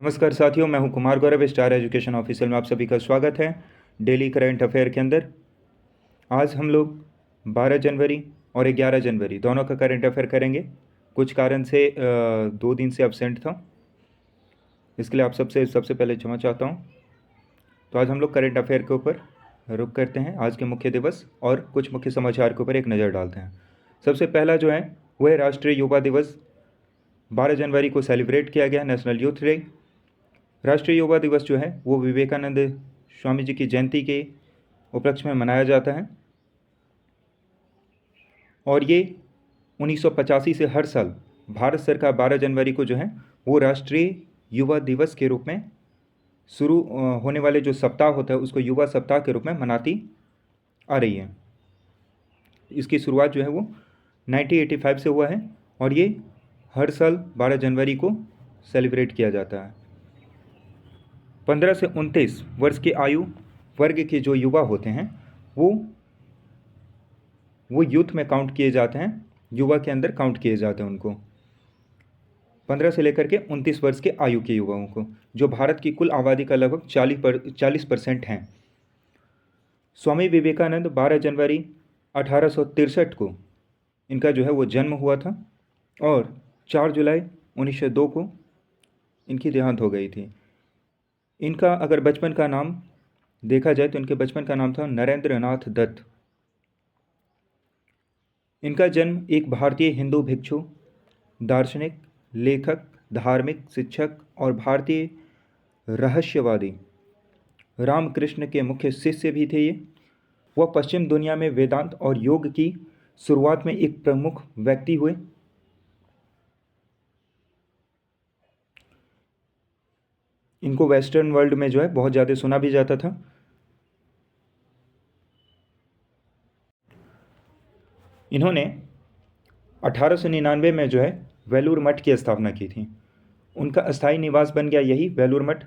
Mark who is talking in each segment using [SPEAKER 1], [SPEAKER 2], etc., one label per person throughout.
[SPEAKER 1] नमस्कार साथियों, मैं हूं Kumar Gaurav, star education official में आप सभी का स्वागत है डेली करंट अफेयर के अंदर। आज हम लोग 12 जनवरी और 11 जनवरी दोनों का करंट अफेयर करेंगे। कुछ कारण से 2 दिन से एब्सेंट था, इसके लिए आप सबसे पहले क्षमा चाहता हूं। तो आज हम लोग करंट अफेयर के ऊपर रुक करते हैं, आज के मुख्य दिवस और कुछ मुख्य समाचार के ऊपर एक नज़र डालते हैं। सबसे पहला जो है वह है राष्ट्रीय युवा दिवस। 12 जनवरी को सेलिब्रेट किया गया नेशनल यूथ डे। राष्ट्रीय युवा दिवस जो है वो विवेकानंद स्वामी जी की जयंती के उपलक्ष्य में मनाया जाता है और ये 1985 से हर साल भारत सरकार 12 जनवरी को जो है वो राष्ट्रीय युवा दिवस के रूप में शुरू होने वाले जो सप्ताह होता है उसको युवा सप्ताह के रूप में मनाती आ रही है। इसकी शुरुआत जो है वो 1985 से हुआ है और ये हर साल 12 जनवरी को सेलिब्रेट किया जाता है। 15 से 29 वर्ष की आयु वर्ग के जो युवा होते हैं वो यूथ में काउंट किए जाते हैं, युवा के अंदर काउंट किए जाते हैं उनको। 15 से लेकर के 29 वर्ष के आयु के युवाओं को, जो भारत की कुल आबादी का लगभग 40% हैं। स्वामी विवेकानंद 12 जनवरी 1863 को इनका जो है वो जन्म हुआ था और 4 जुलाई 1902 को इनकी देहांत हो गई थी। इनका अगर बचपन का नाम देखा जाए तो इनके बचपन का नाम था नरेंद्र नाथ दत्त। इनका जन्म एक भारतीय हिंदू भिक्षु, दार्शनिक, लेखक, धार्मिक शिक्षक और भारतीय रहस्यवादी रामकृष्ण के मुख्य शिष्य भी थे। ये वह पश्चिम दुनिया में वेदांत और योग की शुरुआत में एक प्रमुख व्यक्ति हुए। इनको वेस्टर्न वर्ल्ड में जो है बहुत ज़्यादा सुना भी जाता था। इन्होंने 1899 में जो है वेलूर मठ की स्थापना की थी। उनका अस्थायी निवास बन गया यही वेलूर मठ।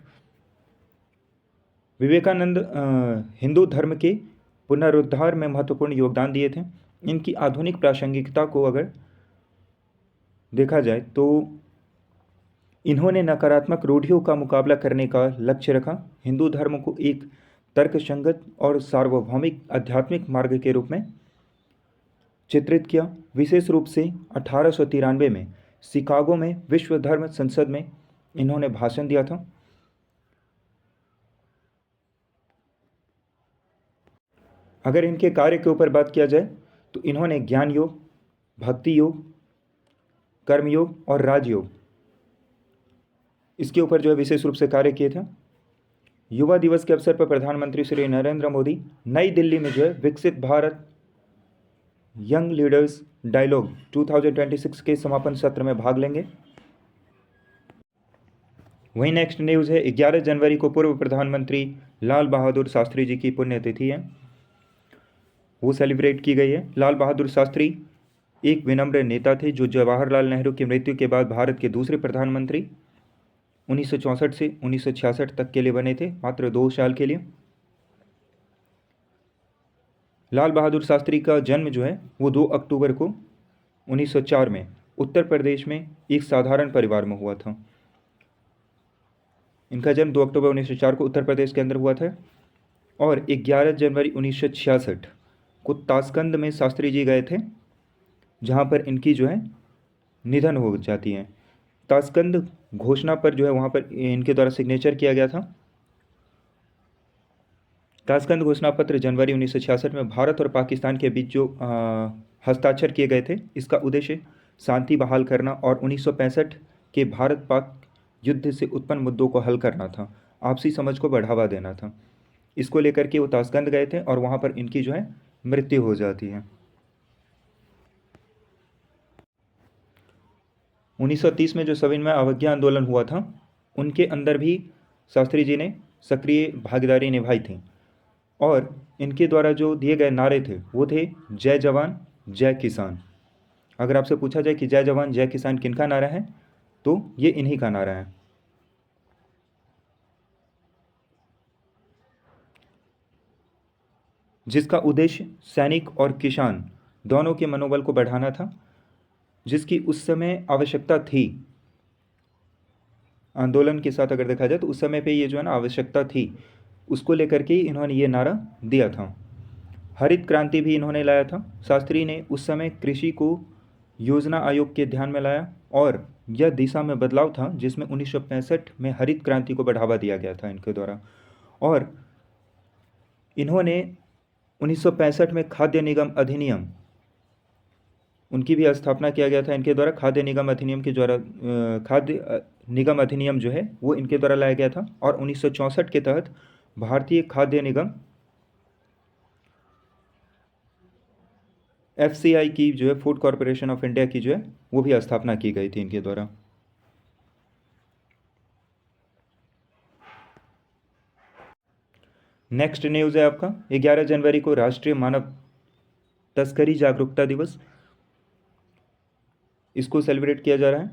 [SPEAKER 1] विवेकानंद हिंदू धर्म के पुनरुद्धार में महत्वपूर्ण योगदान दिए थे। इनकी आधुनिक प्रासंगिकता को अगर देखा जाए तो इन्होंने नकारात्मक रूढ़ियों का मुकाबला करने का लक्ष्य रखा। हिंदू धर्म को एक तर्कसंगत और सार्वभौमिक आध्यात्मिक मार्ग के रूप में चित्रित किया। विशेष रूप से 1893 में शिकागो में विश्व धर्म संसद में इन्होंने भाषण दिया था। अगर इनके कार्य के ऊपर बात किया जाए तो इन्होंने ज्ञान योग, भक्ति योग, कर्म योग और राजयोग इसके ऊपर जो है विशेष रूप से कार्य किए थे। युवा दिवस के अवसर पर प्रधानमंत्री श्री नरेंद्र मोदी नई दिल्ली में जो है विकसित भारत यंग लीडर्स डायलॉग 2026 के समापन सत्र में भाग लेंगे। वहीं नेक्स्ट न्यूज़ है 11 जनवरी को पूर्व प्रधानमंत्री लाल बहादुर शास्त्री जी की पुण्यतिथि है, वो सेलिब्रेट की गई है। लाल बहादुर शास्त्री एक विनम्र नेता थे जो जवाहरलाल नेहरू की मृत्यु के बाद भारत के दूसरे प्रधानमंत्री 1964 से 1966 तक के लिए बने थे, मात्र 2 साल के लिए। लाल बहादुर शास्त्री का जन्म जो है वो 2 अक्टूबर को 1904 में उत्तर प्रदेश में एक साधारण परिवार में हुआ था। इनका जन्म 2 अक्टूबर 1904 को उत्तर प्रदेश के अंदर हुआ था और 11 जनवरी 1966 को ताशकंद में शास्त्री जी गए थे, जहाँ पर इनकी जो है निधन हो जाती है। ताशकंद घोषणा पर जो है वहाँ पर इनके द्वारा सिग्नेचर किया गया था। ताशकंद घोषणा पत्र जनवरी 1966 में भारत और पाकिस्तान के बीच जो हस्ताक्षर किए गए थे, इसका उद्देश्य शांति बहाल करना और 1965 के भारत पाक युद्ध से उत्पन्न मुद्दों को हल करना था, आपसी समझ को बढ़ावा देना था। इसको लेकर के वो ताशकंद गए थे और वहाँ पर इनकी जो है मृत्यु हो जाती है। 1930 में जो सविनय अवज्ञा आंदोलन हुआ था, उनके अंदर भी शास्त्री जी ने सक्रिय भागीदारी निभाई थी और इनके द्वारा जो दिए गए नारे थे वो थे जय जवान जय किसान। अगर आपसे पूछा जाए कि जय जवान जय किसान किनका नारा है तो ये इन्हीं का नारा है। जिसका उद्देश्य सैनिक और किसान दोनों के मनोबल को बढ़ाना था, जिसकी उस समय आवश्यकता थी। आंदोलन के साथ अगर देखा जाए तो उस समय पे ये जो है ना आवश्यकता थी, उसको लेकर के इन्होंने ये नारा दिया था। हरित क्रांति भी इन्होंने लाया था। शास्त्री ने उस समय कृषि को योजना आयोग के ध्यान में लाया और यह दिशा में बदलाव था जिसमें 1965 में हरित क्रांति को बढ़ावा दिया गया था इनके द्वारा। और इन्होंने 1965 में खाद्य निगम अधिनियम, उनकी भी स्थापना किया गया था इनके द्वारा। खाद्य निगम अधिनियम के द्वारा खाद्य निगम अधिनियम जो है वो इनके द्वारा लाया गया था। और 1964 के तहत भारतीय खाद्य निगम FCI की जो है, फूड कॉरपोरेशन ऑफ इंडिया की जो है वो भी स्थापना की गई थी इनके द्वारा। नेक्स्ट न्यूज़ है आपका 11 जनवरी को राष्ट्रीय मानव तस्करी जागरूकता दिवस, इसको सेलिब्रेट किया जा रहा है।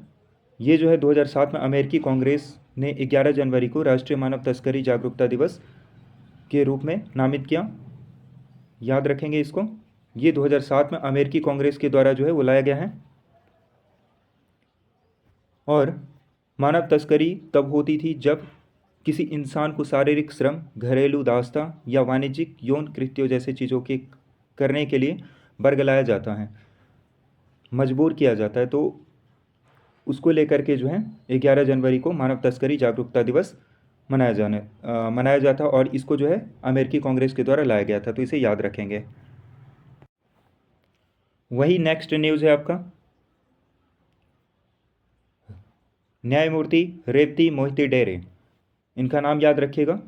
[SPEAKER 1] ये जो है 2007 में अमेरिकी कांग्रेस ने 11 जनवरी को राष्ट्रीय मानव तस्करी जागरूकता दिवस के रूप में नामित किया, याद रखेंगे इसको। ये 2007 में अमेरिकी कांग्रेस के द्वारा जो है वो लाया गया है। और मानव तस्करी तब होती थी जब किसी इंसान को शारीरिक श्रम, घरेलू दास्ता या वाणिज्यिक यौन कृत्यों जैसे चीज़ों के करने के लिए बरगलाया जाता है, मजबूर किया जाता है। तो उसको लेकर के जो है 11 जनवरी को मानव तस्करी जागरूकता दिवस मनाया जाता और इसको जो है अमेरिकी कांग्रेस के द्वारा लाया गया था, तो इसे याद रखेंगे। वही नेक्स्ट न्यूज़ है आपका न्यायमूर्ति रेवती मोहिते डेरे, इनका नाम याद रखिएगा।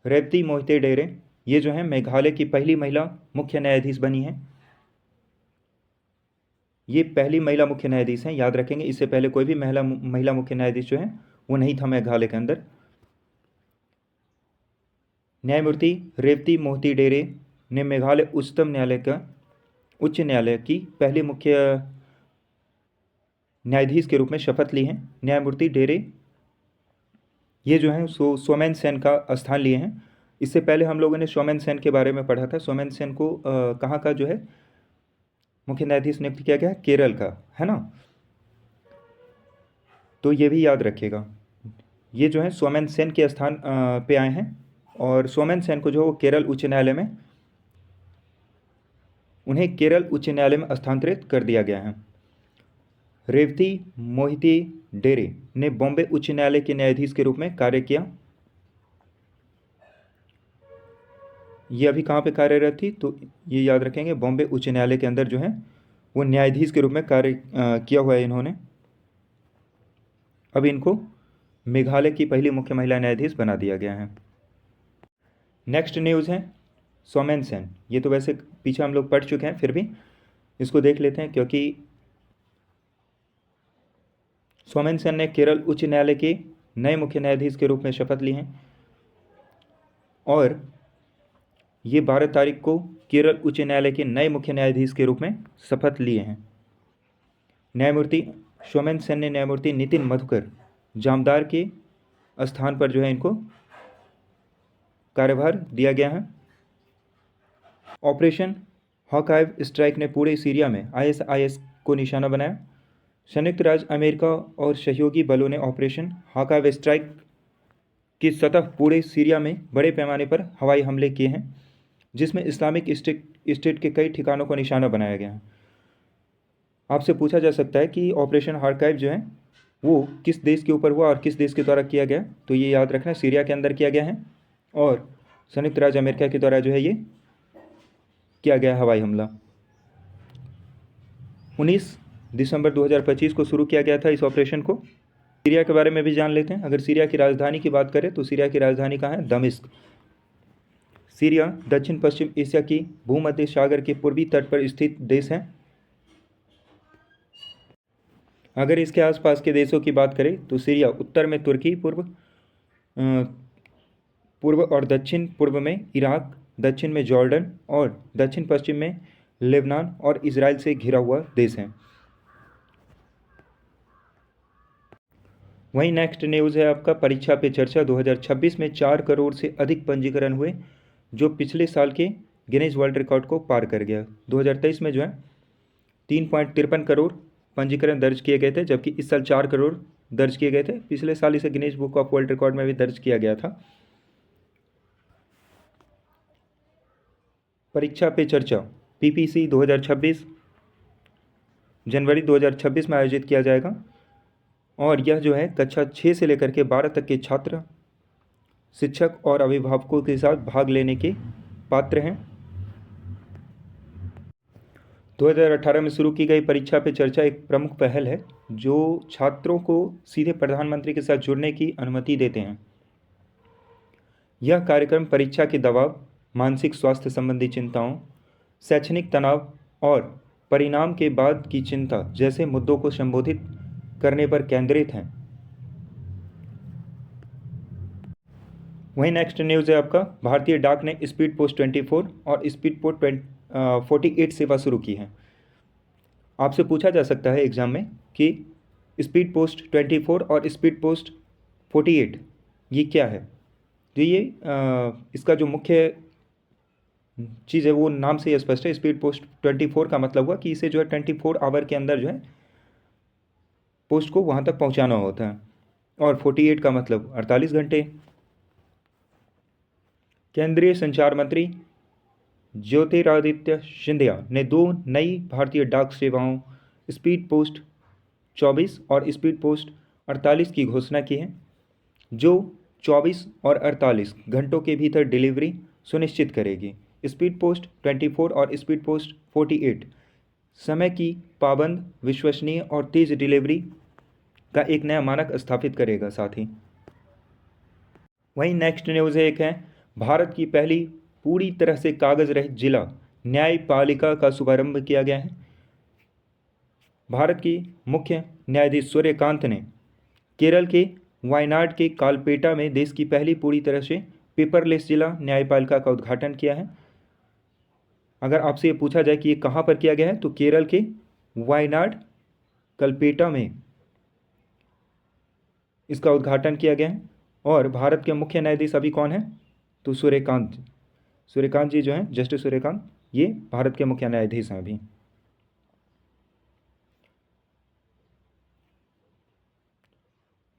[SPEAKER 1] रेवती मोहिते डेरे ये जो है मेघालय की पहली महिला मुख्य न्यायाधीश बनी है। ये पहली महिला मुख्य न्यायाधीश हैं, याद रखेंगे। इससे पहले कोई भी महिला मुख्य न्यायाधीश जो है वो नहीं था मेघालय के अंदर। न्यायमूर्ति रेवती मोहिते डेरे ने मेघालय उच्च न्यायालय की पहली मुख्य न्यायाधीश के रूप में शपथ ली है। न्यायमूर्ति डेरे ये जो है सोमेन सेन का स्थान लिए हैं। इससे पहले हम लोगों ने सोमेन सेन के बारे में पढ़ा था। सोमेन सेन को कहाँ का जो है मुख्य न्यायाधीश नियुक्त किया गया, केरल का, है ना। तो ये भी याद रखिएगा। ये जो है सोमेन सेन के स्थान पे आए हैं और सोमेन सेन को जो वो केरल उच्च न्यायालय में, उन्हें केरल उच्च न्यायालय में स्थानांतरित कर दिया गया है। रेवती मोहिते डेरे ने बॉम्बे उच्च न्यायालय के न्यायाधीश के रूप में कार्य किया। ये अभी कहाँ पे कार्यरत थी, तो ये याद रखेंगे बॉम्बे उच्च न्यायालय के अंदर जो है वो न्यायाधीश के रूप में कार्य किया हुआ है इन्होंने। अब इनको मेघालय की पहली मुख्य महिला न्यायाधीश बना दिया गया है। नेक्स्ट न्यूज़ है सोमेन सेन। ये तो वैसे पीछे हम लोग पढ़ चुके हैं, फिर भी इसको देख लेते हैं क्योंकि सोमेन सेन ने केरल उच्च न्यायालय के नए मुख्य न्यायाधीश के रूप में शपथ ली है और ये 12 तारीख को केरल उच्च न्यायालय के नए मुख्य न्यायाधीश के रूप में शपथ लिए हैं। न्यायमूर्ति सोमेन सेन ने न्यायमूर्ति नितिन मधुकर जामदार के स्थान पर जो है इनको कार्यभार दिया गया है। ऑपरेशन हॉकआई स्ट्राइक ने पूरे सीरिया में ISIS को निशाना बनाया। संयुक्त राज्य अमेरिका और सहयोगी बलों ने ऑपरेशन हॉकआई स्ट्राइक की सतह पूरे सीरिया में बड़े पैमाने पर हवाई हमले किए हैं, जिसमें इस्लामिक स्टेट के कई ठिकानों को निशाना बनाया गया है। आपसे पूछा जा सकता है कि ऑपरेशन हॉकआई जो है वो किस देश के ऊपर हुआ और किस देश के द्वारा किया गया, तो ये याद रखना सीरिया के अंदर किया गया है और संयुक्त राज्य अमेरिका के द्वारा जो है ये किया गया हवाई हमला। 19 दिसंबर 2025 को शुरू किया गया था इस ऑपरेशन को। सीरिया के बारे में भी जान लेते हैं। अगर सीरिया की राजधानी की बात करें तो सीरिया की राजधानी कहाँ है, दमिश्क। सीरिया दक्षिण पश्चिम एशिया की भूमध्य सागर के पूर्वी तट पर स्थित देश है। अगर इसके आसपास के देशों की बात करें तो सीरिया उत्तर में तुर्की, पूर्व और दक्षिण पूर्व में इराक, दक्षिण में जॉर्डन और दक्षिण पश्चिम में लेबनान और इजराइल से घिरा हुआ देश है। वहीं नेक्स्ट न्यूज़ है आपका परीक्षा पे चर्चा। 2026 में 4 करोड़ से अधिक पंजीकरण हुए, जो पिछले साल के गिनीज वर्ल्ड रिकॉर्ड को पार कर गया। 2023 में जो है 3.53 करोड़ पंजीकरण दर्ज किए गए थे, जबकि इस साल 4 करोड़ दर्ज किए गए थे। पिछले साल इसे Guinness book of world record में भी दर्ज किया गया था। परीक्षा पे चर्चा पीपीसी 2026 जनवरी 2026 में आयोजित किया जाएगा और यह जो है कक्षा 6 से लेकर के 12 तक के छात्र, शिक्षक और अभिभावकों के साथ भाग लेने के पात्र हैं। 2018 में शुरू की गई परीक्षा पे चर्चा एक प्रमुख पहल है जो छात्रों को सीधे प्रधानमंत्री के साथ जुड़ने की अनुमति देते हैं। यह कार्यक्रम परीक्षा के दबाव, मानसिक स्वास्थ्य संबंधी चिंताओं, शैक्षणिक तनाव और परिणाम के बाद की चिंता जैसे मुद्दों को संबोधित करने पर केंद्रित है। वहीं नेक्स्ट न्यूज़ है आपका, भारतीय डाक ने स्पीड पोस्ट 24 और स्पीड पोस्ट 48 सेवा शुरू की है। आपसे पूछा जा सकता है एग्जाम में कि स्पीड पोस्ट 24 और स्पीड पोस्ट 48 ये क्या है। तो ये इसका जो मुख्य चीज़ है वो नाम से ही स्पष्ट है। स्पीड पोस्ट 24 का मतलब हुआ कि इसे जो है 24 आवर के अंदर जो है पोस्ट को वहाँ तक पहुँचाना होता है, और 48 का मतलब 48 घंटे। केंद्रीय संचार मंत्री ज्योतिरादित्य सिंधिया ने 2 नई भारतीय डाक सेवाओं स्पीड पोस्ट 24 और स्पीड पोस्ट 48 की घोषणा की है, जो 24 और 48 घंटों के भीतर डिलीवरी सुनिश्चित करेगी। स्पीड पोस्ट 24 और स्पीड पोस्ट 48 समय की पाबंद, विश्वसनीय और तेज़ डिलीवरी का एक नया मानक स्थापित करेगा। साथ ही वहीं नेक्स्ट न्यूज़ एक है, भारत की पहली पूरी तरह से कागज रहित जिला न्यायपालिका का शुभारंभ किया गया है। भारत की मुख्य न्यायाधीश सूर्यकांत ने केरल के वायनाड के कालपेटा में देश की पहली पूरी तरह से पेपरलेस जिला न्यायपालिका का उद्घाटन किया है। अगर आपसे ये पूछा जाए कि ये कहाँ पर किया गया है, तो केरल के वायनाड कलपेटा में इसका उद्घाटन किया गया है। और भारत के मुख्य न्यायाधीश अभी कौन है, तो सूर्यकांत जी जो हैं, जस्टिस सूर्यकांत, ये भारत के मुख्य न्यायाधीश हैं अभी।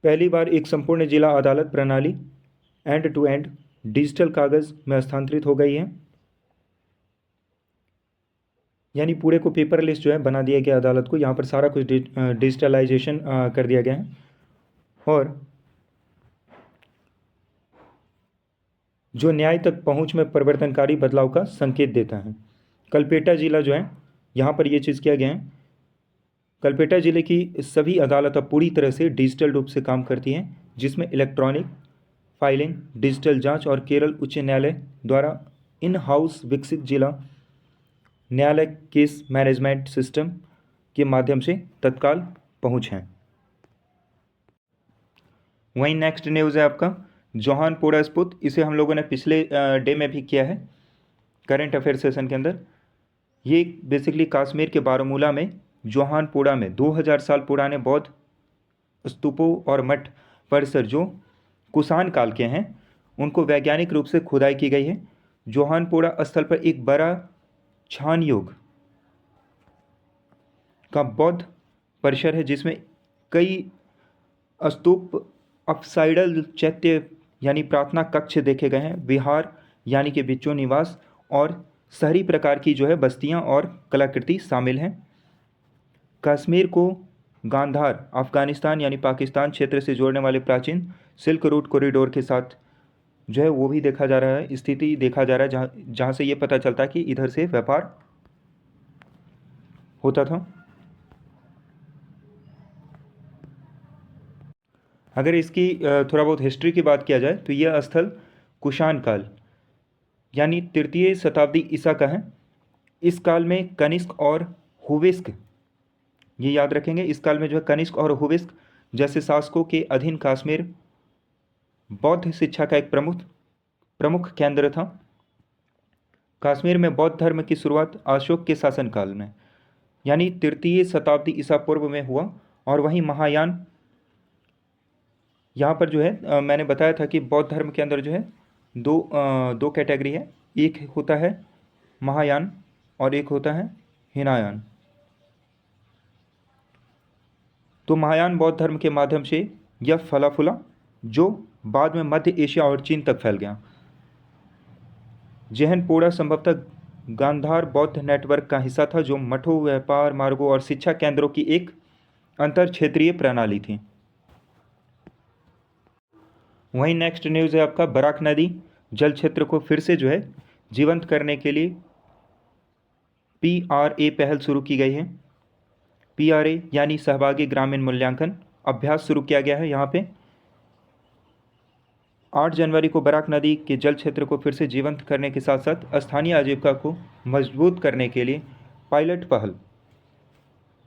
[SPEAKER 1] पहली बार एक संपूर्ण जिला अदालत प्रणाली एंड टू एंड डिजिटल कागज में स्थानांतरित हो गई है। यानी पूरे को पेपरलेस जो है बना दिया गया अदालत को। यहाँ पर सारा कुछ डिजिटलाइजेशन कर दिया गया है और जो न्याय तक पहुँच में परिवर्तनकारी बदलाव का संकेत देता है। कलपेटा जिला जो है, यहाँ पर ये चीज़ किया गया है। कलपेटा जिले की सभी अदालत अब पूरी तरह से डिजिटल रूप से काम करती हैं, जिसमें इलेक्ट्रॉनिक फाइलिंग, डिजिटल जांच और केरल उच्च न्यायालय द्वारा इन हाउस विकसित जिला न्यायालय केस मैनेजमेंट सिस्टम के माध्यम से तत्काल पहुँच है। वहीं नेक्स्ट न्यूज़ है आपका, जोहानपुरा स्पुत, इसे हम लोगों ने पिछले डे में भी किया है करंट अफेयर सेशन के अंदर। ये बेसिकली कश्मीर के बारामूला में जोहानपुरा में 2000 साल पुराने बौद्ध स्तूपों और मठ परिसर जो कुषाण काल के हैं, उनको वैज्ञानिक रूप से खुदाई की गई है। जोहानपुरा स्थल पर एक बड़ा छान योग का बौद्ध परिसर है, जिसमें कई स्तूप, अपसाइडल चैत्य यानी प्रार्थना कक्ष देखे गए हैं, विहार यानी कि बिच्चों निवास और शहरी प्रकार की जो है बस्तियां और कलाकृति शामिल हैं। कश्मीर को गांधार, अफगानिस्तान यानी पाकिस्तान क्षेत्र से जोड़ने वाले प्राचीन सिल्क रूट कॉरिडोर के साथ जो है वो भी देखा जा रहा है, स्थिति देखा जा रहा है, जहाँ से ये पता चलता है कि इधर से व्यापार होता था। अगर इसकी थोड़ा बहुत हिस्ट्री की बात किया जाए तो यह स्थल कुषाण काल यानी 3वीं शताब्दी ईसा का है। इस काल में कनिष्क और हुविस्क, ये याद रखेंगे, इस काल में जो है कनिष्क और हुविस्क जैसे शासकों के अधीन कश्मीर बौद्ध शिक्षा का एक प्रमुख केंद्र था। कश्मीर में बौद्ध धर्म की शुरुआत अशोक के शासनकाल में यानी 3वीं शताब्दी ईसा पूर्व में हुआ। और वहीं महायान, यहाँ पर जो है मैंने बताया था कि बौद्ध धर्म के अंदर जो है दो कैटेगरी है, एक होता है महायान और एक होता है हीनायान। तो महायान बौद्ध धर्म के माध्यम से यह फला फूला, जो बाद में मध्य एशिया और चीन तक फैल गया। जैनपोड़ा संभवतः गांधार बौद्ध नेटवर्क का हिस्सा था, जो मठों, व्यापार मार्गों और शिक्षा केंद्रों की एक अंतर क्षेत्रीय प्रणाली थी। वहीं नेक्स्ट न्यूज़ है आपका, बराक नदी जल क्षेत्र को फिर से जो है जीवंत करने के लिए PRA पहल शुरू की गई है। PRA यानी सहभागी ग्रामीण मूल्यांकन अभ्यास शुरू किया गया है। यहाँ पे 8 जनवरी को बराक नदी के जल क्षेत्र को फिर से जीवंत करने के साथ साथ स्थानीय आजीविका को मजबूत करने के लिए पायलट पहल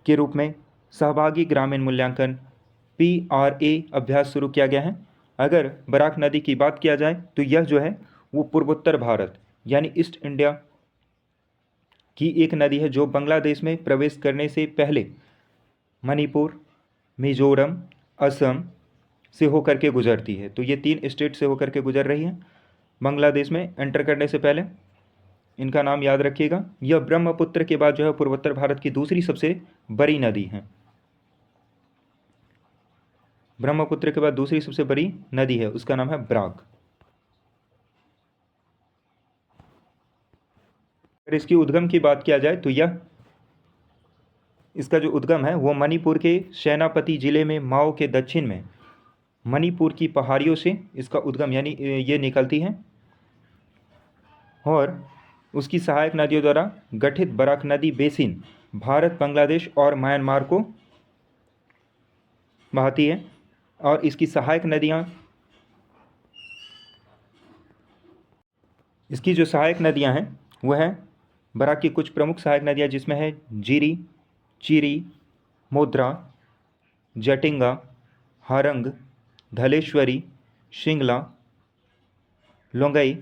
[SPEAKER 1] के रूप में सहभागी ग्रामीण मूल्यांकन PRA अभ्यास शुरू किया गया है। अगर बराक नदी की बात किया जाए तो यह जो है वो पूर्वोत्तर भारत यानी ईस्ट इंडिया की एक नदी है, जो बांग्लादेश में प्रवेश करने से पहले मणिपुर, मिजोरम, असम से होकर के गुजरती है। तो ये 3 स्टेट से होकर के गुजर रही है। बांग्लादेश में एंटर करने से पहले इनका नाम याद रखिएगा। यह ब्रह्मपुत्र के बाद जो है पूर्वोत्तर भारत की दूसरी सबसे बड़ी नदी है। ब्रह्मपुत्र के बाद दूसरी सबसे बड़ी नदी है, उसका नाम है बराक। अगर इसकी उद्गम की बात किया जाए तो यह इसका जो उद्गम है वो मणिपुर के सेनापति जिले में माओ के दक्षिण में मणिपुर की पहाड़ियों से इसका उद्गम यानी ये निकलती है और उसकी सहायक नदियों द्वारा गठित बराक नदी बेसिन भारत, बांग्लादेश और म्यांमार को बहाती है। और इसकी सहायक नदियाँ इसकी जो सहायक नदियाँ हैं वह है बराक की कुछ प्रमुख सहायक नदियाँ, जिसमें है जीरी, चीरी, मोद्रा, जटिंगा, हारंग, धलेश्वरी, शिंगला, लोंगई,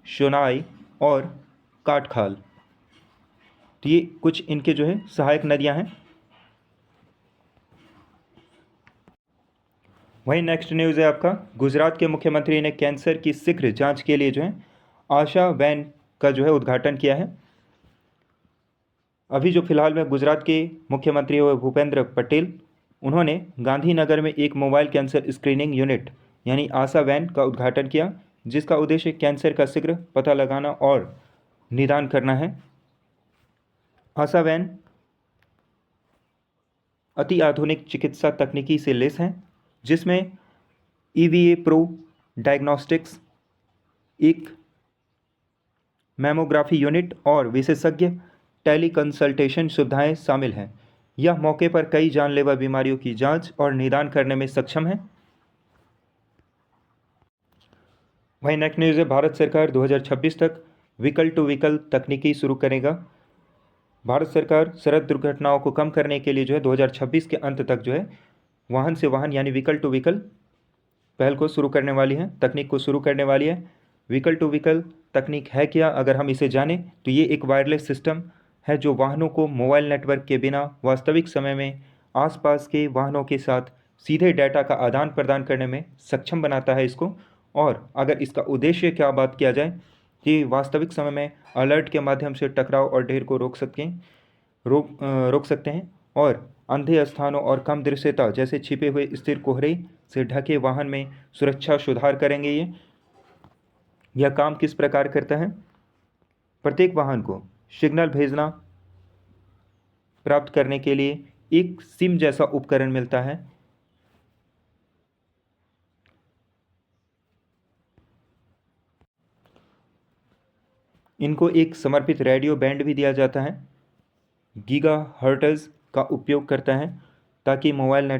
[SPEAKER 1] शोनाई और काटखाल। तो ये कुछ इनके जो है सहायक नदियां हैं। वहीं नेक्स्ट न्यूज़ है आपका, गुजरात के मुख्यमंत्री ने कैंसर की शीघ्र जांच के लिए जो है आशा वैन का जो है उद्घाटन किया है। अभी जो फिलहाल में गुजरात के मुख्यमंत्री हुए भूपेंद्र पटेल, उन्होंने गांधीनगर में एक मोबाइल कैंसर स्क्रीनिंग यूनिट यानी आशा वैन का उद्घाटन किया, जिसका उद्देश्य कैंसर का शीघ्र पता लगाना और निदान करना है। आशा वैन अति आधुनिक चिकित्सा तकनीकी से लैस हैं, जिसमें EVA प्रो डायग्नोस्टिक्स, एक मैमोग्राफी यूनिट और विशेषज्ञ टेली कंसल्टेशन सुविधाएं शामिल हैं। यह मौके पर कई जानलेवा बीमारियों की जांच और निदान करने में सक्षम है। वहीं नेक्स्ट न्यूज़ है, भारत सरकार 2026 तक व्हीकल टू व्हीकल तकनीकी शुरू करेगा। भारत सरकार सड़क दुर्घटनाओं को कम करने के लिए जो है 2026 के अंत तक जो है वाहन से वाहन यानी व्हीकल टू व्हीकल पहल को शुरू करने वाली है, तकनीक को शुरू करने वाली है। व्हीकल टू व्हीकल तकनीक है क्या, अगर हम इसे जानें तो ये एक वायरलेस सिस्टम है जो वाहनों को मोबाइल नेटवर्क के बिना वास्तविक समय में आसपास के वाहनों के साथ सीधे डाटा का आदान प्रदान करने में सक्षम बनाता है इसको। और अगर इसका उद्देश्य क्या बात किया जाए कि वास्तविक समय में अलर्ट के माध्यम से टकराव और ढेर को रोक सकते हैं और अंधे स्थानों और कम दृश्यता जैसे छिपे हुए स्थिर कोहरे से ढके वाहन में सुरक्षा सुधार करेंगे। यह काम किस प्रकार करता है, प्रत्येक वाहन को सिग्नल भेजना प्राप्त करने के लिए एक सिम जैसा उपकरण मिलता है। इनको एक समर्पित रेडियो बैंड भी दिया जाता है, गीगाहर्ट्ज़ का उपयोग करता है, ताकि मोबाइल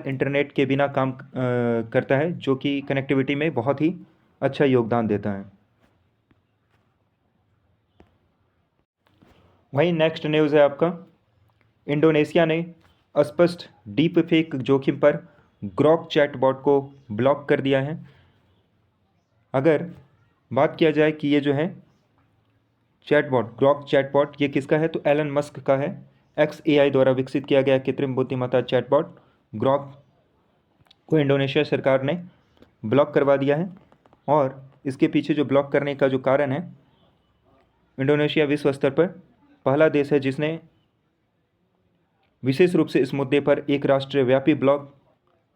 [SPEAKER 1] इंटरनेट के बिना काम करता है, जो कि कनेक्टिविटी में बहुत ही अच्छा योगदान देता है। वहीं नेक्स्ट न्यूज़ है आपका, इंडोनेशिया ने अस्पष्ट डीप फेक जोखिम पर ग्रॉक चैटबॉट को ब्लॉक कर दिया है। अगर बात किया जाए कि ये जो है चैटबॉट, ग्रॉक चैटबॉट, ये किसका है तो एलन मस्क का है। XAI द्वारा विकसित किया गया कृत्रिम बुद्धिमत्ता चैटबॉट ग्रॉक को इंडोनेशिया सरकार ने ब्लॉक करवा दिया है। और इसके पीछे जो ब्लॉक करने का जो कारण है, इंडोनेशिया विश्व स्तर पर पहला देश है जिसने विशेष रूप से इस मुद्दे पर एक राष्ट्रव्यापी ब्लॉक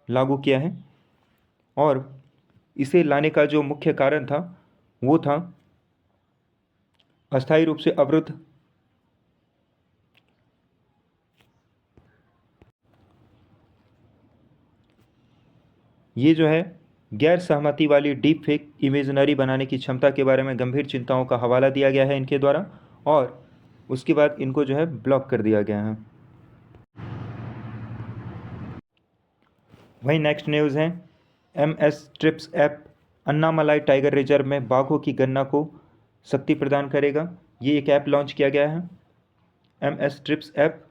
[SPEAKER 1] लागू किया है और इसे लाने का जो मुख्य कारण था वो था अस्थायी रूप से अवरुद्ध ये जो है गैर सहमति वाली डीप फेक इमेजनरी बनाने की क्षमता के बारे में गंभीर चिंताओं का हवाला दिया गया है इनके द्वारा और उसके बाद इनको जो है ब्लॉक कर दिया गया है। वहीं नेक्स्ट न्यूज़ है MS trips app Annamalai tiger reserve में बाघों की गणना को शक्ति प्रदान करेगा। ये एक ऐप लॉन्च किया गया है MS ट्रिप्स ऐप।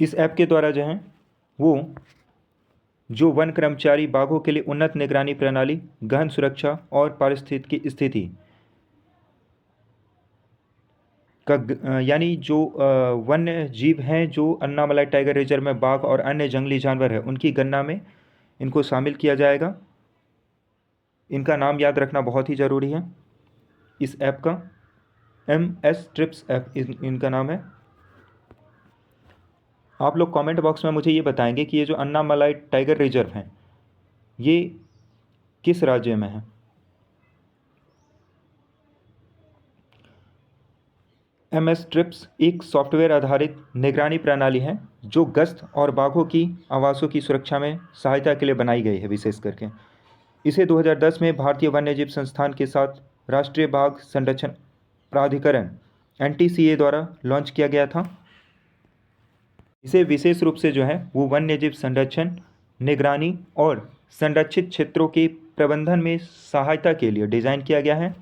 [SPEAKER 1] इस ऐप के द्वारा जो है वो जो वन कर्मचारी बाघों के लिए उन्नत निगरानी प्रणाली, गहन सुरक्षा और पारिस्थितिकी स्थिति का यानी जो वन्य जीव हैं जो अन्नामलाई टाइगर रिजर्व में बाघ और अन्य जंगली जानवर है उनकी गणना में इनको शामिल किया जाएगा। इनका नाम याद रखना बहुत ही ज़रूरी है इस ऐप का, MS ट्रिप्स ऐप इनका नाम है। आप लोग कमेंट बॉक्स में मुझे ये बताएंगे कि ये जो अन्नामलाई टाइगर रिजर्व है ये किस राज्य में है। MS ट्रिप्स एक सॉफ्टवेयर आधारित निगरानी प्रणाली है जो गश्त और बाघों की आवासों की सुरक्षा में सहायता के लिए बनाई गई है। विशेष करके इसे 2010 में भारतीय वन्यजीव संस्थान के साथ राष्ट्रीय बाघ संरक्षण प्राधिकरण NTCA द्वारा लॉन्च किया गया था। इसे विशेष रूप से जो है वो वन्यजीव संरक्षण, निगरानी और संरक्षित क्षेत्रों के प्रबंधन में सहायता के लिए डिज़ाइन किया गया है।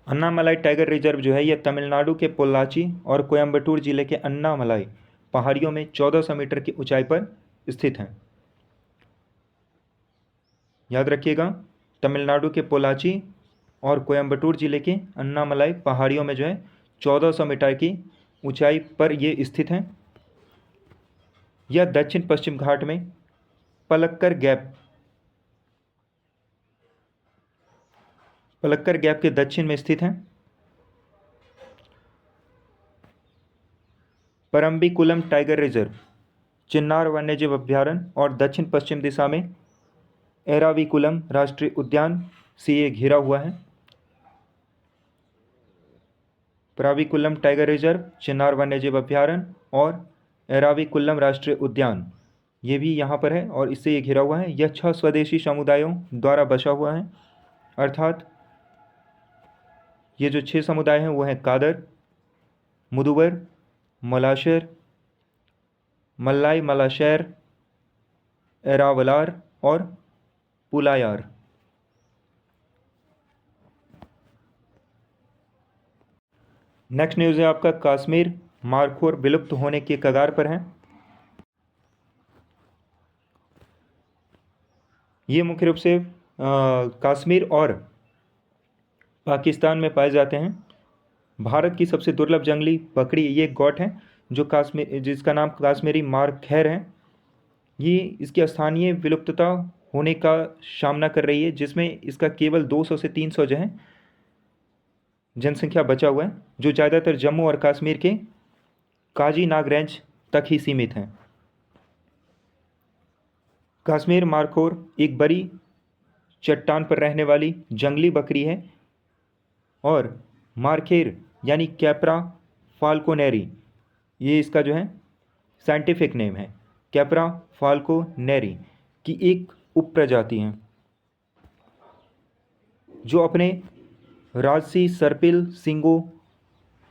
[SPEAKER 1] अन्नामलाई टाइगर रिजर्व जो है यह तमिलनाडु के पोल्लाची और कोयम्बटूर जिले के अन्नामलाई पहाड़ियों में 1400 मीटर की ऊंचाई पर स्थित है। याद रखिएगा, तमिलनाडु के पोल्लाची और कोयम्बटूर जिले के अन्नामलाई पहाड़ियों में जो है 1400 मीटर की ऊंचाई पर ये स्थित हैं। यह दक्षिण पश्चिम घाट में पलक्कर गैप के दक्षिण में स्थित हैं। परम्बिकुलम टाइगर रिजर्व चिन्नार वन्यजीव अभयारण्य और दक्षिण पश्चिम दिशा में एराविकुलम राष्ट्रीय उद्यान से ये घिरा हुआ है। पराविकुलम टाइगर रिजर्व, चिन्नार वन्यजीव अभयारण्य और एराविकुलम राष्ट्रीय उद्यान ये भी यहाँ पर है और इससे ये घिरा हुआ है। यह 6 स्वदेशी समुदायों द्वारा बसा हुआ है, अर्थात ये जो 6 समुदाय हैं वो हैं कादर, मुदुवर, मलाशर, मल्लाई मलाशैर, एरावलार और पुलायार। नेक्स्ट न्यूज़ है आपका कश्मीर मारखोर विलुप्त होने के कगार पर है। ये मुख्य रूप से कश्मीर और पाकिस्तान में पाए जाते हैं। भारत की सबसे दुर्लभ जंगली बकरी ये गौट है जो कश्मीर जिसका नाम कश्मीरी मारखैर है। ये इसकी स्थानीय विलुप्तता होने का सामना कर रही है, जिसमें इसका केवल 200 से 300 जो है जनसंख्या बचा हुआ है, जो ज़्यादातर जम्मू और कश्मीर के काजी नाग रेंज तक ही सीमित हैं। कश्मीर मारखोर एक बड़ी चट्टान पर रहने वाली जंगली बकरी है और मारखेर यानी कैप्रा फाल्कोनेरी ये इसका जो है साइंटिफिक नेम है। कैप्रा फाल्कोनेरी की एक उपप्रजाति है जो अपने राजसी सर्पिल सींगों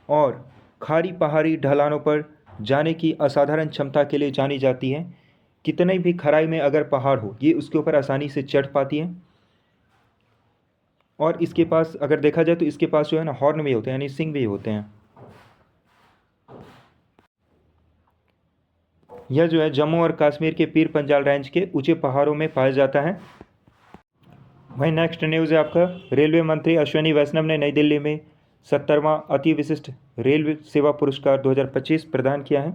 [SPEAKER 1] और खारी पहाड़ी ढलानों पर जाने की असाधारण क्षमता के लिए जानी जाती है। कितने भी खराई में अगर पहाड़ हो ये उसके ऊपर आसानी से चढ़ पाती है और इसके पास अगर देखा जाए तो इसके पास जो है ना हॉर्न भी होते हैं यानी सिंग भी होते हैं। यह जो है जम्मू और कश्मीर के पीर पंजाल रेंज के ऊंचे पहाड़ों में पाया जाता है। वहीं नेक्स्ट न्यूज़ है आपका रेलवे मंत्री अश्विनी वैष्णव ने नई दिल्ली में 70वां अति विशिष्ट रेलवे सेवा पुरस्कार 2025 प्रदान किया है।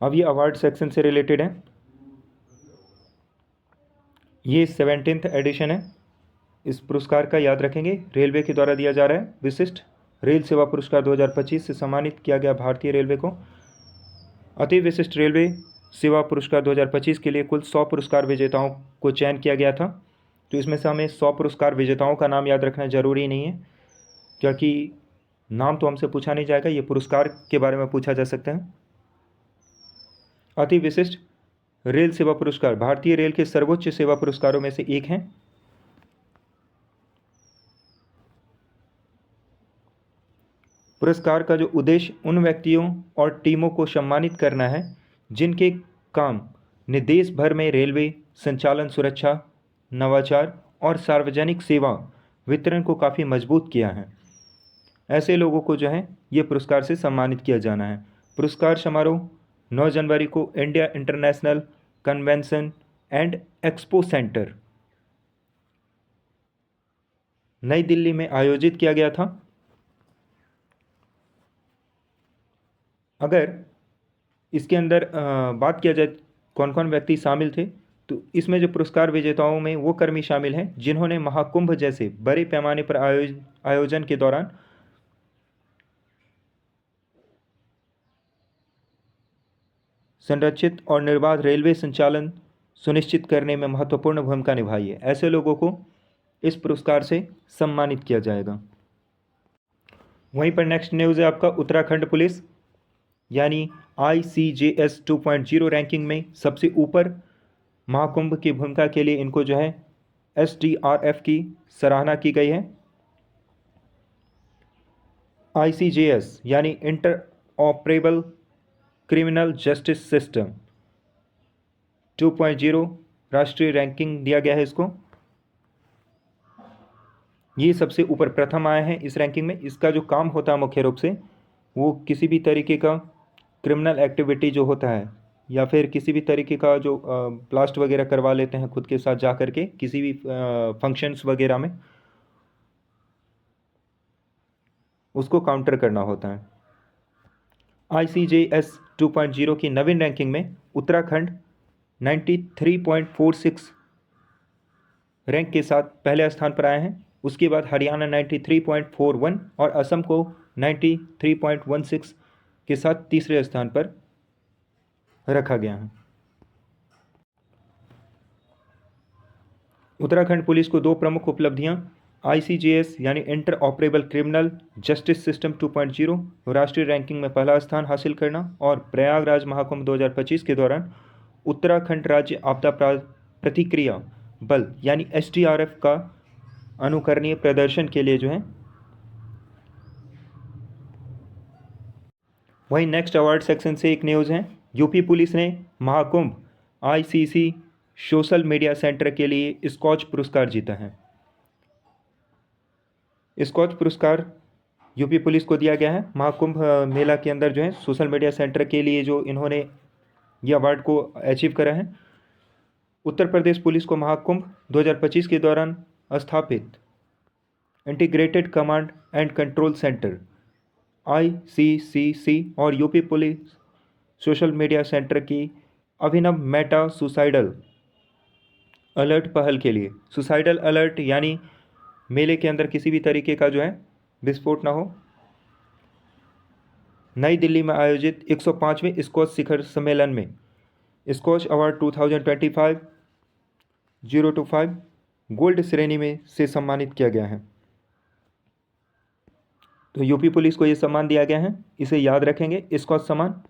[SPEAKER 1] अब ये अवार्ड सेक्शन से रिलेटेड है। ये 17th एडिशन है। इस पुरस्कार का याद रखेंगे, रेलवे के द्वारा दिया जा रहा है। विशिष्ट रेल सेवा पुरस्कार 2025 से सम्मानित किया गया भारतीय रेलवे को। अति विशिष्ट रेलवे सेवा पुरस्कार 2025 के लिए कुल 100 पुरस्कार विजेताओं को चयन किया गया था। तो इसमें से हमें 100 पुरस्कार विजेताओं का नाम याद रखना ज़रूरी नहीं है, क्योंकि नाम तो हमसे पूछा नहीं जाएगा, ये पुरस्कार के बारे में पूछा जा सकता है। अति विशिष्ट रेल सेवा पुरस्कार भारतीय रेल के सर्वोच्च सेवा पुरस्कारों में से एक हैं। पुरस्कार का जो उद्देश्य उन व्यक्तियों और टीमों को सम्मानित करना है जिनके काम ने देश भर में रेलवे संचालन, सुरक्षा, नवाचार और सार्वजनिक सेवा वितरण को काफ़ी मजबूत किया है। ऐसे लोगों को जो है ये पुरस्कार से सम्मानित किया जाना है। पुरस्कार समारोह 9 जनवरी को India international convention and expo centre नई दिल्ली में आयोजित किया गया था। अगर इसके अंदर बात किया जाए कौन कौन व्यक्ति शामिल थे, तो इसमें जो पुरस्कार विजेताओं में वो कर्मी शामिल हैं जिन्होंने महाकुंभ जैसे बड़े पैमाने पर आयोजन के दौरान संरक्षित और निर्बाध रेलवे संचालन सुनिश्चित करने में महत्वपूर्ण भूमिका निभाई है। ऐसे लोगों को इस पुरस्कार से सम्मानित किया जाएगा। वहीं पर नेक्स्ट न्यूज़ है आपका उत्तराखंड पुलिस, यानी ICJS 2.0 रैंकिंग में सबसे ऊपर महाकुंभ की भूमिका के लिए इनको जो है SDRF की सराहना की गई है। ICJS यानी inter operable criminal justice system 2.0 राष्ट्रीय रैंकिंग दिया गया है इसको। ये सबसे ऊपर प्रथम आए हैं इस रैंकिंग में। इसका जो काम होता है मुख्य रूप से वो किसी भी तरीके का क्रिमिनल एक्टिविटी जो होता है या फिर किसी भी तरीके का जो ब्लास्ट वगैरह करवा लेते हैं खुद के साथ जा कर के किसी भी फंक्शंस वगैरह में, उसको काउंटर करना होता है। ICJS 2.0 की नवीन रैंकिंग में उत्तराखंड 93.46 रैंक के साथ पहले स्थान पर आए हैं। उसके बाद हरियाणा 93.41 और असम को 93.16 के साथ तीसरे स्थान पर रखा गया है। उत्तराखंड पुलिस को 2 प्रमुख उपलब्धियां ICJS यानी inter operable criminal justice system 2.0 राष्ट्रीय रैंकिंग में पहला स्थान हासिल करना और प्रयागराज महाकुंभ 2025 के दौरान उत्तराखंड राज्य आपदा प्रतिक्रिया बल यानी SDRF का अनुकरणीय प्रदर्शन के लिए जो है। वहीं नेक्स्ट अवार्ड सेक्शन से एक न्यूज़ है, यूपी पुलिस ने Mahakumbh ICC social media centre के लिए स्कॉच पुरस्कार जीता है। स्कॉच पुरस्कार यूपी पुलिस को दिया गया है महाकुंभ मेला के अंदर जो है सोशल मीडिया सेंटर के लिए जो इन्होंने ये अवार्ड को अचीव करा है। उत्तर प्रदेश पुलिस को महाकुंभ 2025 के दौरान स्थापित integrated command and control centre ICCC और UP police social media centre की अभिनव मेटा सुसाइडल अलर्ट पहल के लिए, सुसाइडल अलर्ट यानी मेले के अंदर किसी भी तरीके का जो है विस्फोट ना हो, नई दिल्ली में आयोजित 105वें स्कॉच शिखर सम्मेलन में स्कॉच अवार्ड 2025-025 गोल्ड श्रेणी में से सम्मानित किया गया है। तो यूपी पुलिस को ये सम्मान दिया गया है, इसे याद रखेंगे। स्कॉच सम्मान,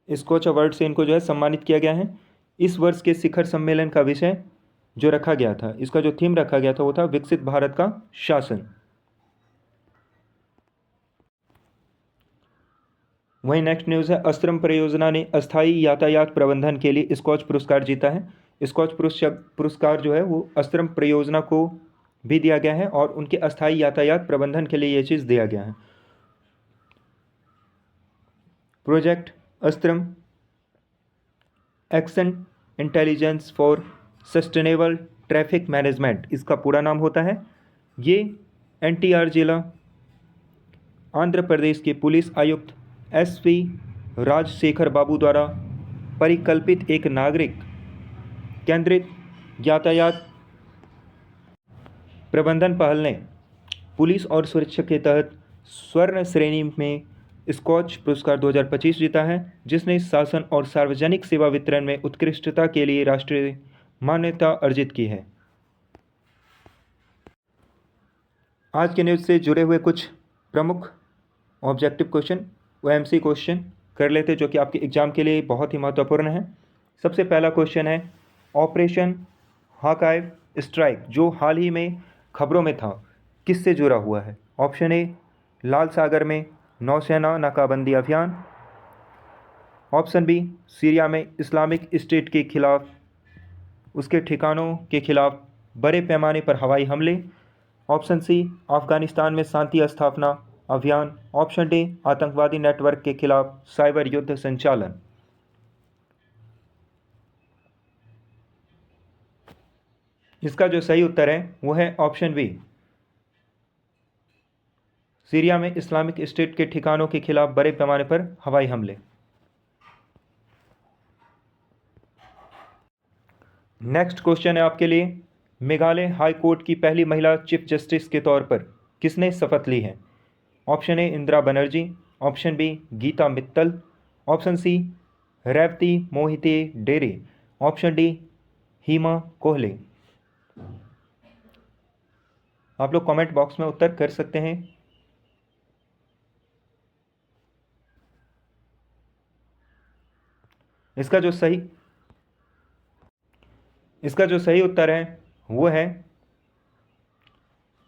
[SPEAKER 1] स्कॉच अवार्ड से इनको जो है सम्मानित किया गया है। इस वर्ष के शिखर सम्मेलन का विषय जो रखा गया था, इसका जो थीम रखा गया था वो था विकसित भारत का शासन। वहीं नेक्स्ट न्यूज़ है, अस्त्रम परियोजना ने अस्थायी यातायात प्रबंधन के लिए स्कॉच पुरस्कार जीता है। स्कॉच पुरस्कार जो है वो अस्त्रम परियोजना को भी दिया गया है और उनके अस्थायी यातायात प्रबंधन के लिए ये चीज़ दिया गया है। Project Astram action intelligence for sustainable traffic management इसका पूरा नाम होता है। ये NTR जिला आंध्र प्रदेश के पुलिस आयुक्त SV राजशेखर बाबू द्वारा परिकल्पित एक नागरिक केंद्रित यातायात प्रबंधन पहल ने पुलिस और सुरक्षा के तहत स्वर्ण श्रेणी में स्कॉच पुरस्कार 2025 जीता है, जिसने शासन और सार्वजनिक सेवा वितरण में उत्कृष्टता के लिए राष्ट्रीय मान्यता अर्जित की है। आज के न्यूज़ से जुड़े हुए कुछ प्रमुख ऑब्जेक्टिव क्वेश्चन व एमसी क्वेश्चन कर लेते, जो कि आपके एग्जाम के लिए बहुत ही महत्वपूर्ण है। सबसे पहला क्वेश्चन है, ऑपरेशन हॉकआई स्ट्राइक जो हाल ही में खबरों में था, किससे जुड़ा हुआ है? ऑप्शन ए, लाल सागर में नौसेना नाकाबंदी अभियान। ऑप्शन बी, सीरिया में इस्लामिक स्टेट के खिलाफ उसके ठिकानों के खिलाफ बड़े पैमाने पर हवाई हमले। ऑप्शन सी, अफगानिस्तान में शांति स्थापना अभियान। ऑप्शन डी, आतंकवादी नेटवर्क के खिलाफ साइबर युद्ध संचालन। इसका जो सही उत्तर है वो है ऑप्शन बी, सीरिया में इस्लामिक स्टेट के ठिकानों के खिलाफ बड़े पैमाने पर हवाई हमले। नेक्स्ट क्वेश्चन है आपके लिए, मेघालय हाई कोर्ट की पहली महिला चीफ जस्टिस के तौर पर किसने शपथ ली है? Option A, Indira Banerjee. Option B, Gita Mittal. Option C, Revati Mohite Dere. Option D, हिमा कोहले। आप लोग कमेंट बॉक्स में उत्तर कर सकते हैं। इसका जो सही उत्तर है वो है,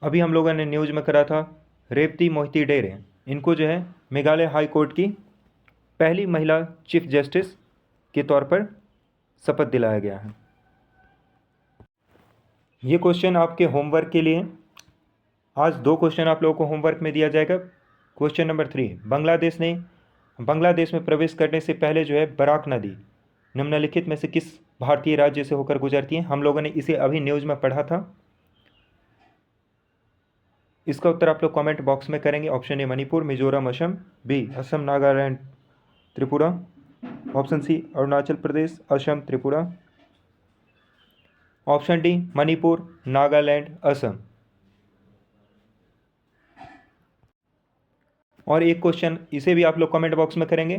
[SPEAKER 1] अभी हम लोगों ने न्यूज़ में करा था, रेवती मोहिते डेरे। इनको जो है मेघालय हाई कोर्ट की पहली महिला चीफ जस्टिस के तौर पर शपथ दिलाया गया है। ये क्वेश्चन आपके होमवर्क के लिए, आज 2 क्वेश्चन आप लोगों को होमवर्क में दिया जाएगा। क्वेश्चन नंबर 3, बांग्लादेश में प्रवेश करने से पहले जो है बराक नदी निम्नलिखित में से किस भारतीय राज्य से होकर गुजरती है? हम लोगों ने इसे अभी न्यूज़ में पढ़ा था। इसका उत्तर आप लोग कमेंट बॉक्स में करेंगे। Option A, Manipur, Mizoram, Assam. B, Assam, Nagaland, Tripura. Option C, Arunachal Pradesh, Assam, Tripura. Option D, Manipur, Nagaland, Assam. और एक क्वेश्चन इसे भी आप लोग कमेंट बॉक्स में करेंगे,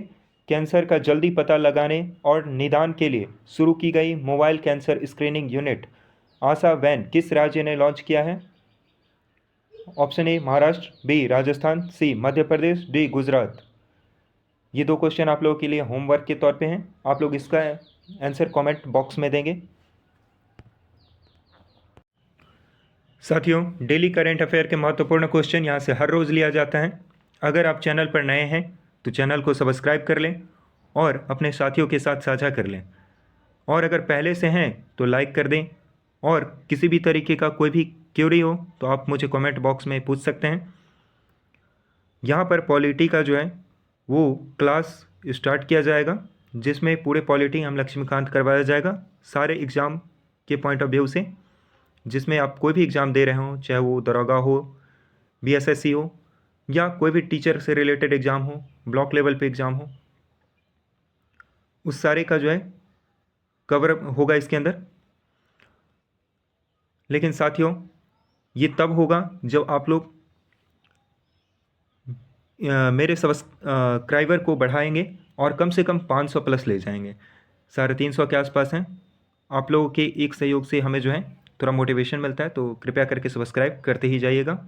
[SPEAKER 1] कैंसर का जल्दी पता लगाने और निदान के लिए शुरू की गई mobile cancer screening unit Asha van किस राज्य ने लॉन्च किया है? Option A, Maharashtra. B, Rajasthan. C, Madhya Pradesh. D, Gujarat. ये 2 क्वेश्चन आप लोगों के लिए होमवर्क के तौर पे हैं। आप लोग इसका आंसर कमेंट बॉक्स में देंगे। साथियों, डेली करेंट अफेयर के महत्वपूर्ण क्वेश्चन यहाँ से हर रोज़ लिया जाता है। अगर आप चैनल पर नए हैं तो चैनल को सब्सक्राइब कर लें और अपने साथियों के साथ साझा कर लें, और अगर पहले से हैं तो लाइक कर दें। और किसी भी तरीके का कोई भी क्वेरी हो तो आप मुझे कमेंट बॉक्स में पूछ सकते हैं। यहाँ पर पॉलिटी का जो है वो क्लास स्टार्ट किया जाएगा, जिसमें पूरे पॉलिटी हम लक्ष्मीकांत करवाया जाएगा सारे एग्ज़ाम के पॉइंट ऑफ व्यू से। जिसमें आप कोई भी एग्ज़ाम दे रहे हो, चाहे वो दरोगा हो, बीएसएससी हो, या कोई भी टीचर से रिलेटेड एग्ज़ाम हो, ब्लॉक लेवल पे एग्ज़ाम हो, उस सारे का जो है कवर होगा इसके अंदर। लेकिन साथियों, ये तब होगा जब आप लोग मेरे सब्सक्राइबर को बढ़ाएंगे और कम से कम 500 प्लस ले जाएंगे। 350 के आसपास हैं। आप लोगों के एक सहयोग से हमें जो है थोड़ा मोटिवेशन मिलता है, तो कृपया करके सब्सक्राइब करते ही जाइएगा।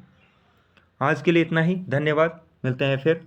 [SPEAKER 1] आज के लिए इतना ही, धन्यवाद। मिलते हैं फिर